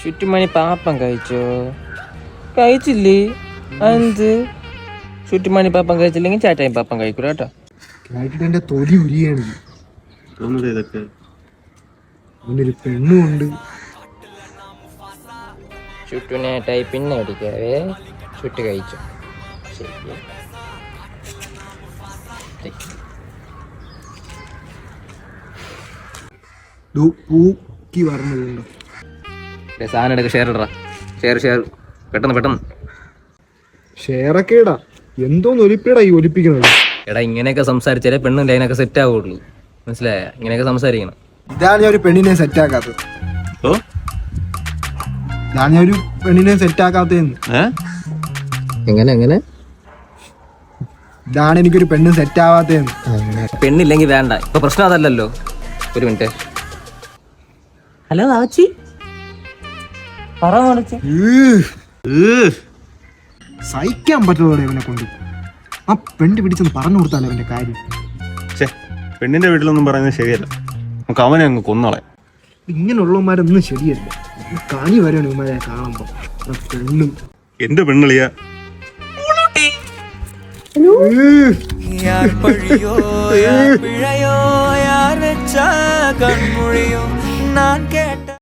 ചുറ്റുമണി പാപ്പം കഴിച്ചോ? കഴിച്ചില്ലേ? എന്ത് ചുറ്റുമണി പാപ്പം കഴിച്ചില്ലെങ്കിൽ ചേട്ടായി പാപ്പം കഴിക്കൂല കേട്ടോ. കേട്ടിട്ട് എന്റെ തൊലി ഉരിയാണ്. ഇതൊക്കെ അവനൊരു പെണ്ണുമുണ്ട്. ചുറ്റുനേട്ടായി പിന്നെ അടിക്കാവേ. ചുറ്റ് കഴിച്ചു. ശരി. പൂക്കി പറഞ്ഞതുണ്ടോ? സാധനം എടുക്ക. ഷെയർ ഇടറാ. ഷെയർ പെട്ടെന്ന്. ഷെയറൊക്കെ ഇടാ. എന്തോന്ന് ഒലിപ്പിടാ ഈ ഒലിപ്പിക്കുന്നത്? എടാ ഇങ്ങനെയൊക്കെ സംസാരിച്ചാലേ പെണ്ണിൻ്റെ അതിനൊക്കെ സെറ്റ് ആവുള്ളൂ. മനസ്സിലായ? ഇങ്ങനെയൊക്കെ സംസാരിക്കണം. ഇതാണ് ഞാൻ ഒരു പെണ്ണിനെ സെറ്റാക്കാത്തത്. ഇതാണ് ഞാൻ ഒരു പെണ്ണിനെ സെറ്റാക്കാത്തതെന്ന്. എങ്ങനെ ഇതാണ് എനിക്കൊരു പെണ്ണ് സെറ്റ് ആവാത്തതെന്ന്. പെണ്ണില്ലെങ്കിൽ വേണ്ട. ഇപ്പൊ പ്രശ്നം അതല്ലല്ലോ. ഒരു മിനിറ്റ്. ഹലോ ആച്ചി, സഹിക്കാൻ പറ്റുള്ളൂ ഇവനെ കൊണ്ട്. ആ പെണ്ണ് പിടിച്ചെന്ന് പറഞ്ഞു കൊടുത്താലോ അവന്റെ കാര്യം. പെണ്ണിന്റെ വീട്ടിലൊന്നും പറയുന്നത് ശരിയല്ല. നമുക്ക് അവനെ അങ്ങ് കൊന്നോളെ. ഇങ്ങനെയുള്ളവന്മാരൊന്നും ശരിയല്ല. കാണി വരെയാണ് ഇവന്മാരെ കാണുമ്പോ. പെണ്ണും എന്റെ പെണ്ണിളിയാ. யார் பழியோ யார் பிழையோ யார் வெச்சா கண்மொழியோ நான் கேட்ட